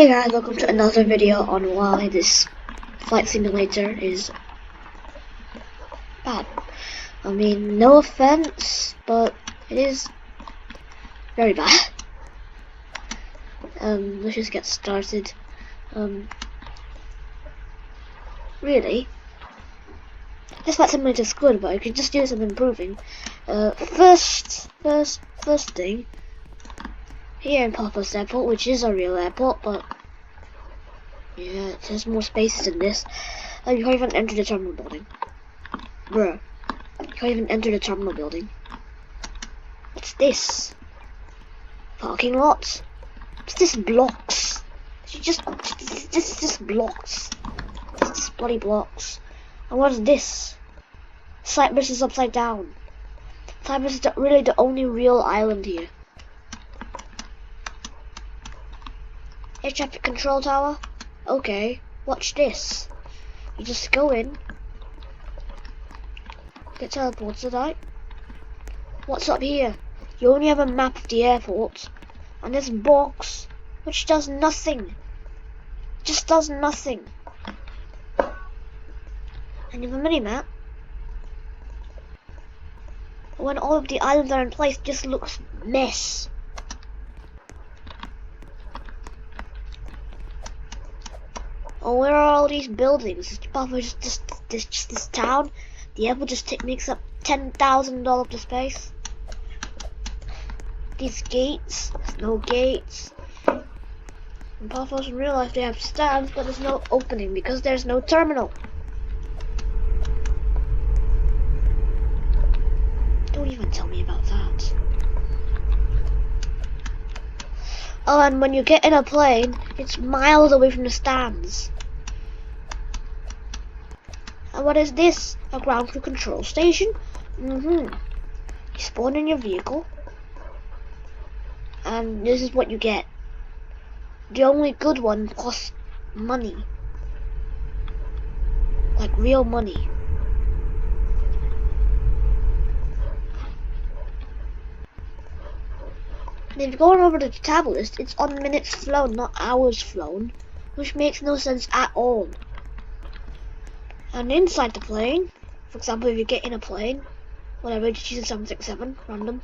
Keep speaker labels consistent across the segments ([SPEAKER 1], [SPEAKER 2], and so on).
[SPEAKER 1] Hey guys, welcome to another video on why this flight simulator is bad. I mean, no offense, but it is very bad. Let's just get started. Really, this flight simulator is good, but I could just do some improving. First thing, here in Paphos Airport, which is a real airport, but yeah, it has more spaces than this. You can't even enter the terminal building. Bruh. You can't even enter the terminal building. What's this? Parking lot? What's this? Blocks? This is just blocks. It's just bloody blocks. And what is this? Cyprus is upside down. Cyprus is really the only real island here. Air traffic control tower? Okay, watch this. You just go in. Get teleported out. What's up here? You only have a map of the airport. And this box, which does nothing. Just does nothing. And you have a mini-map. When all of the islands are in place, it just looks mess. Oh, where are all these buildings? Is just this town? The airport just makes up $10,000 of the space. These gates, there's no gates. In Paphos in real life they have stands, but there's no opening because there's no terminal. Don't even tell me about that. Oh, and when you get in a plane, it's miles away from the stands. And what is this? A ground crew control station? You spawn in your vehicle. And this is what you get. The only good one costs money. Like real money. And if you're going over to the tab list, it's on minutes flown, not hours flown. Which makes no sense at all. And inside the plane, for example, if you get in a plane, whatever, just choose a 767, random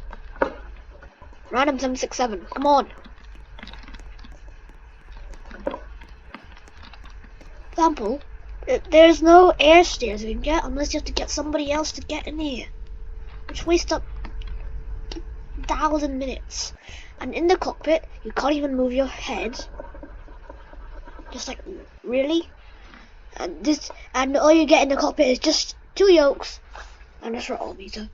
[SPEAKER 1] 767, come on. Example, there's no air stairs you can get unless you have to get somebody else to get in here, which wastes up 1,000 minutes. And in the cockpit, you can't even move your head. Just like, really? And all you get in the cockpit is just 2 yolks and a throttle meter.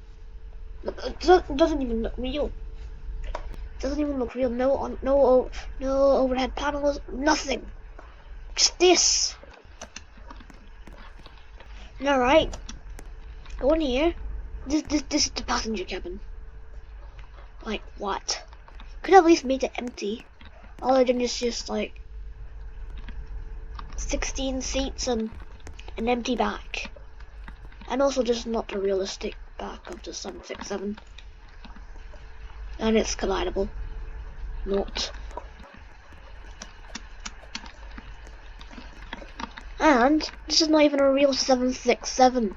[SPEAKER 1] It doesn't even look real. It doesn't even look real. No overhead panels. Nothing. Just this. All right. Go in here. This is the passenger cabin. Like what? Could at least make it empty. All I did is just like 16 seats and an empty back. And also just not the realistic back of the 767. And it's collidable. Not. And this is not even a real 767.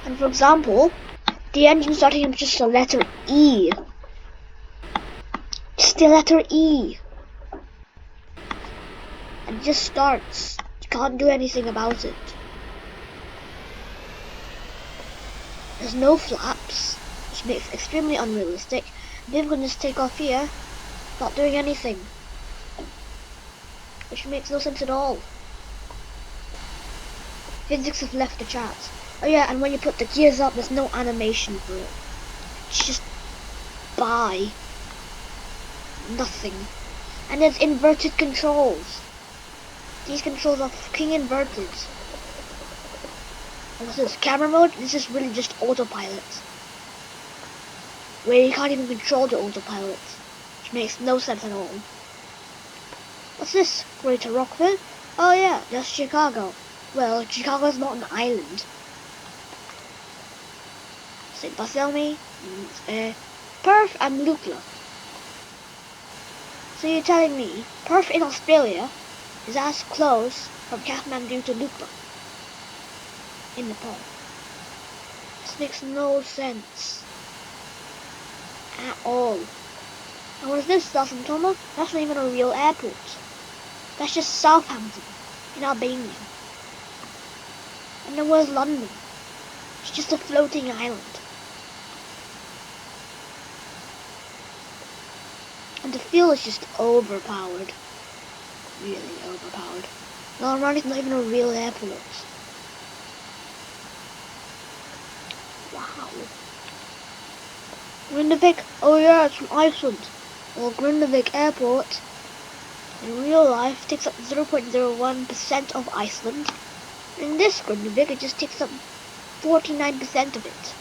[SPEAKER 1] And for example, the engine starting with just a letter E. Just the letter E. And it just starts. You can't do anything about it. There's no flaps, which makes it extremely unrealistic. Then we can just take off here, not doing anything. Which makes no sense at all. Physics have left the chat. Oh yeah, and when you put the gears up, there's no animation for it. It's just by nothing. And there's inverted controls. These controls are fucking inverted. And what's this? Camera mode? This is really just autopilot. Where you can't even control the autopilot. Which makes no sense at all. What's this? Greater Rockford? Oh yeah, that's Chicago. Well, Chicago's not an island. St. Bartholomew, Perth and Lukla. So you're telling me Perth in Australia is as close from Kathmandu to Lukla in Nepal? This makes no sense at all. And what is this, Southampton? That's not even a real airport. That's just Southampton in Albania. And then where's London? It's just a floating island. And the fuel is just overpowered. Really overpowered. Rant is not even a real airport. Wow. Grindavik, oh yeah, it's from Iceland. Well, Grindavik Airport in real life takes up 0.01% of Iceland. In this Grindavik, it just takes up 49% of it.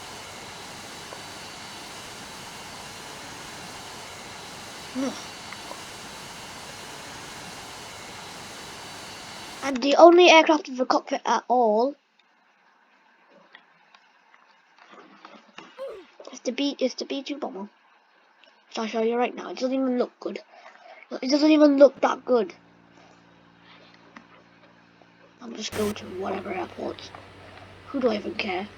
[SPEAKER 1] And the only aircraft with a cockpit at all is the B2 bomber. So I'll show you right now. It doesn't even look good. It doesn't even look that good. I'll just go to whatever airport. Who do I even care?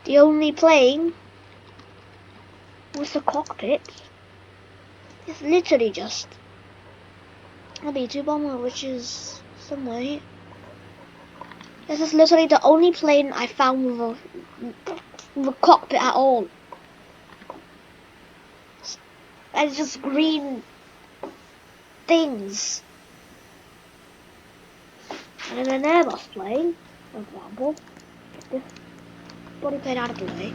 [SPEAKER 1] The only plane with a cockpit is literally just a B2 bomber, which is somewhere here. This is literally the only plane I found with a cockpit at all. And it's just green things. And in an Airbus plane, for example, get this body plane out of the way.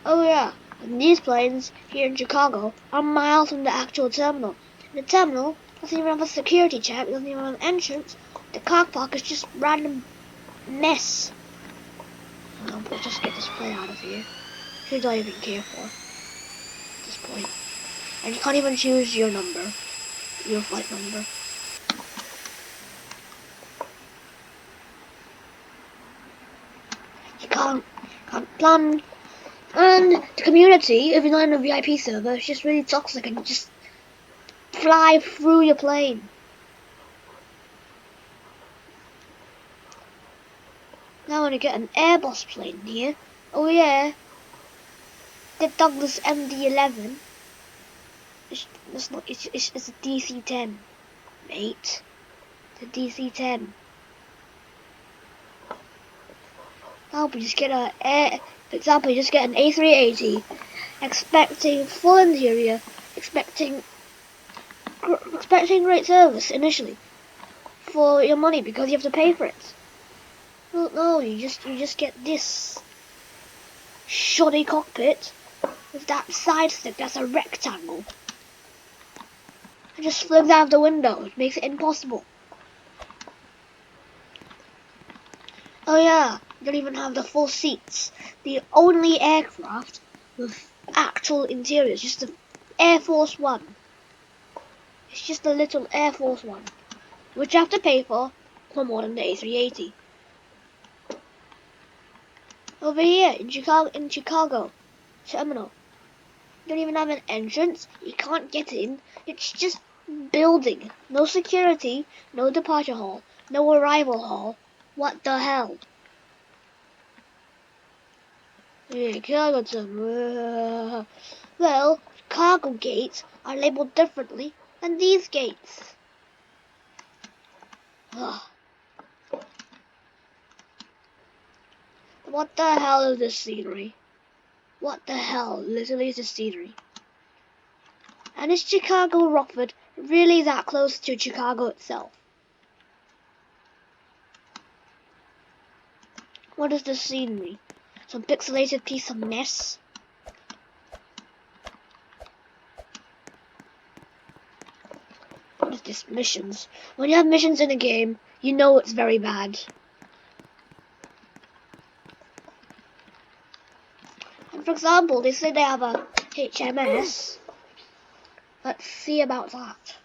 [SPEAKER 1] Oh yeah, and these planes here in Chicago are miles from the actual terminal. The terminal doesn't even have a security check, it doesn't even have an entrance. The car park is just random mess. No, we'll just get this plane out of here. Who do I even care for at this point? And you can't even choose your number, your flight number. You can't plan. And the community, if you're not in a VIP server, is just really toxic and just fly through your plane. Now I want to get an Airbus plane here. Oh yeah, the Douglas MD-11. It's a DC-10, mate. The DC-10. Now we just get for example, you just get an A380, expecting full interior, expecting great service initially for your money because you have to pay for it. Well, no, you just get this shoddy cockpit with that side stick that's a rectangle. It just flips out of the window. It makes it impossible. Oh yeah, you don't even have the full seats. The only aircraft with actual interiors, just the Air Force One. It's just a little Air Force One, which you have to pay for more than the A380. Over here in Chicago terminal, you don't even have an entrance. You can't get in. It's just building. No security, no departure hall, no arrival hall. What the hell? Yeah, cargo terminal. Well, cargo gates are labeled differently than these gates. Ugh. What the hell is this scenery? What the hell literally is this scenery? And is Chicago Rockford really that close to Chicago itself? What is this scenery? Some pixelated piece of mess? What is this? Missions. When you have missions in a game, you know it's very bad. And for example, they say they have a HMS. Let's see about that.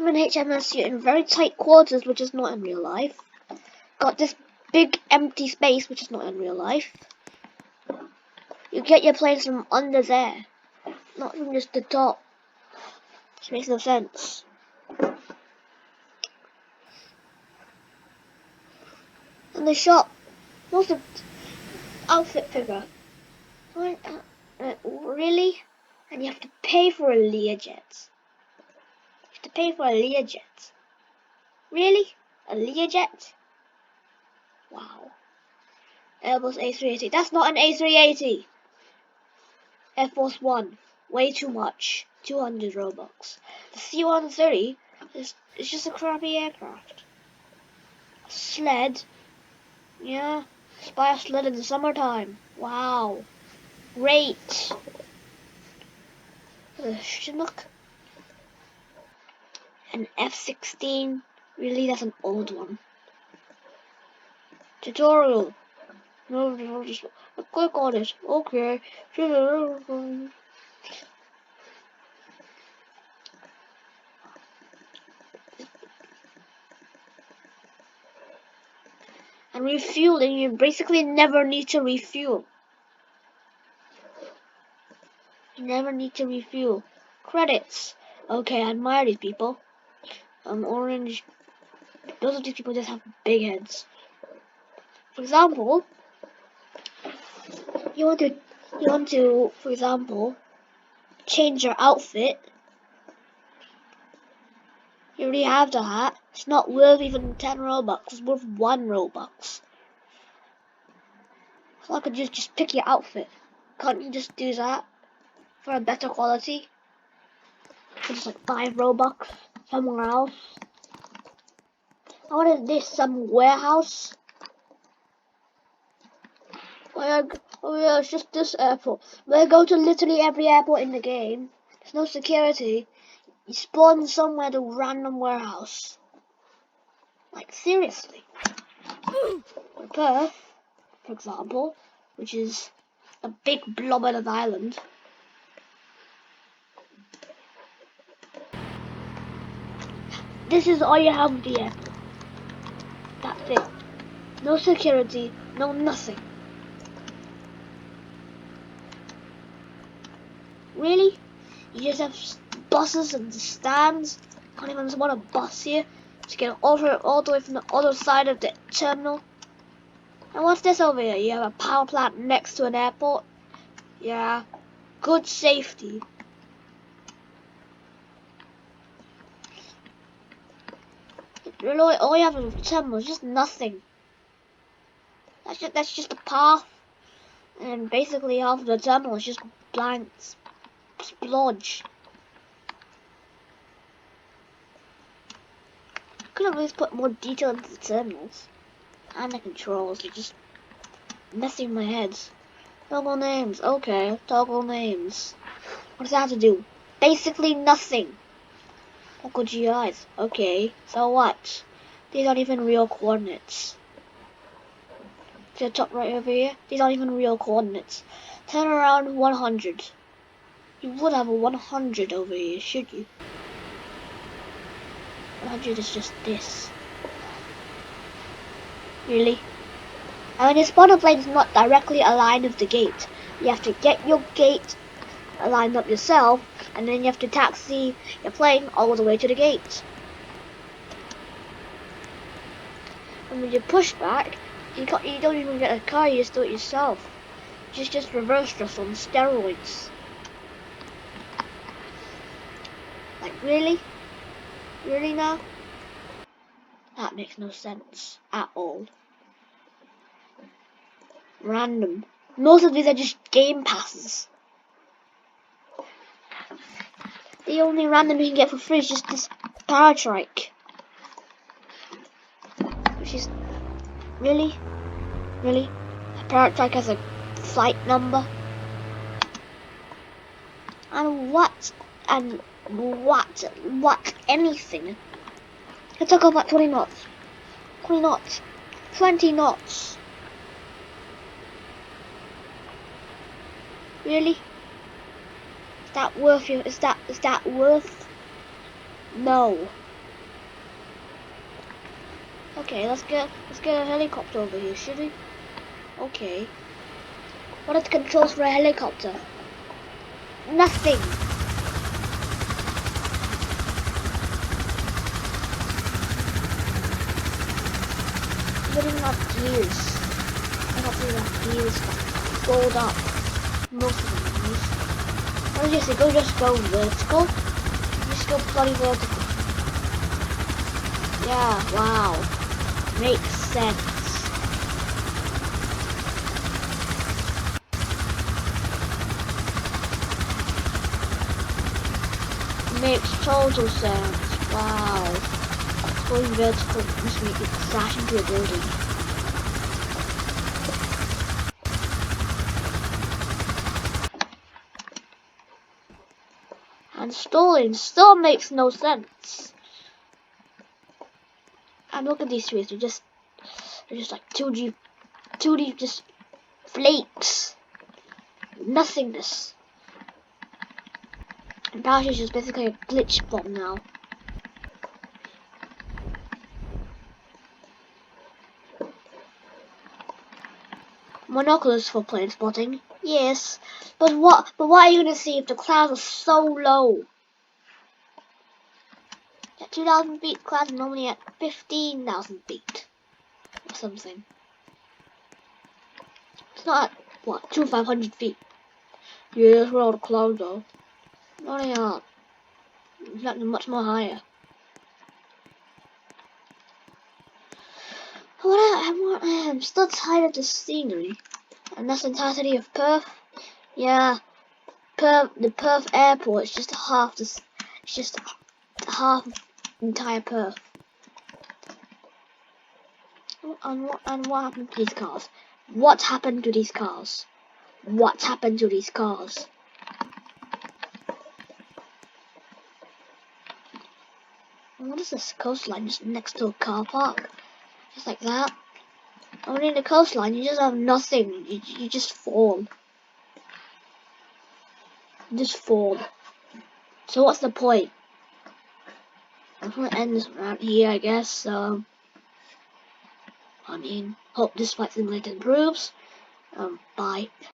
[SPEAKER 1] I'm in HMS in very tight quarters, which is not in real life. Got this big empty space, which is not in real life. You get your planes from under there, not from just the top. Which makes no sense. And the shop, what's the outfit figure? Really? And you have to pay for a Learjet. You have to pay for a Learjet. Really? A Learjet? Wow. Airbus A380. That's not an A380. Air Force One. Way too much. 200 Robux. The C-130 is just a crappy aircraft. A sled. Yeah. Spy a sled in the summertime. Wow. Great. Chinook. An F-16. Really, that's an old one. Tutorial. No, just click on it. Okay. And refueling, you basically never need to refuel. You never need to refuel. Credits. Okay, I admire these people. Orange. Those of these people just have big heads. For example, you want to, for example, change your outfit. You already have the hat. It's not worth even 10 Robux. It's worth 1 Robux. So I could just pick your outfit. Can't you just do that for a better quality? For just like 5 Robux somewhere else. What is this? Some warehouse? Oh yeah, it's just this airport. But I go to literally every airport in the game. There's no security. You spawn somewhere to a random warehouse. Like, seriously. Perth, for example, which is a big blob on an island. This is all you have with the airport. That's it. No security, no nothing. Really? You just have buses and stands. Can't even spot a bus here. To get all the way from the other side of the terminal. And what's this over here? You have a power plant next to an airport. Yeah. Good safety. Really, all you have in the terminal is just nothing. That's just a path. And basically half of the terminal is just blank splodge. Could have always put more detail into the terminals. And the controls are just messing my head. Toggle names, okay, toggle names. What does that have to do? Basically nothing. Local GIs, okay, so what? These aren't even real coordinates. See the top right over here? These aren't even real coordinates. Turn around 100. You would have a 100 over here, should you? 100 is just this. Really? And when your spawner plane is not directly aligned with the gate, you have to get your gate aligned up yourself, and then you have to taxi your plane all the way to the gate. And when you push back, you don't even get a car, you just do it yourself. Just reverse just on steroids. Like, really? Really now? That makes no sense at all. Random. Most of these are just game passes. The only random you can get for free is just this paratrike. Which is... Really? Really? A paratrike has a flight number? And what? And what? What? Anything? Let's talk about 20 knots. 20 knots. 20 knots. Really? Is that worth you? Is that worth? No. Okay, let's get a helicopter over here, should we? Okay. What are the controls for a helicopter? Nothing. Getting up gears. I got these up gears that fold up. Most of them at least. What did you say? Just go vertical? Just go bloody vertical. Yeah, wow. Makes sense. Makes total sense. Wow. Going vertical must make it crash into a building. And stalling still makes no sense. And look at these trees, they're just like 2D just flakes. Nothingness. And Dash is just basically a glitch bomb now. Monoculars for plane spotting, yes. But what are you gonna see if the clouds are so low? At 2,000 feet, clouds are normally at 15,000 feet. Or something. It's not at, what, 2,500 feet. Yeah, that's where all the clouds are. No, they aren't. In fact, they're much more higher. I'm still tired of the scenery. And that's the entirety of Perth. Yeah, the Perth airport is just half this. It's just half entire Perth. And what happened to these cars? What happened to these cars? What happened to these cars? And what is this coastline just next to a car park? Just like that. Only in the coastline, you just have nothing. You just fall. You just fall. So what's the point? I'm gonna end this round here, I guess. So, I mean, hope this flight simulator improves. Bye.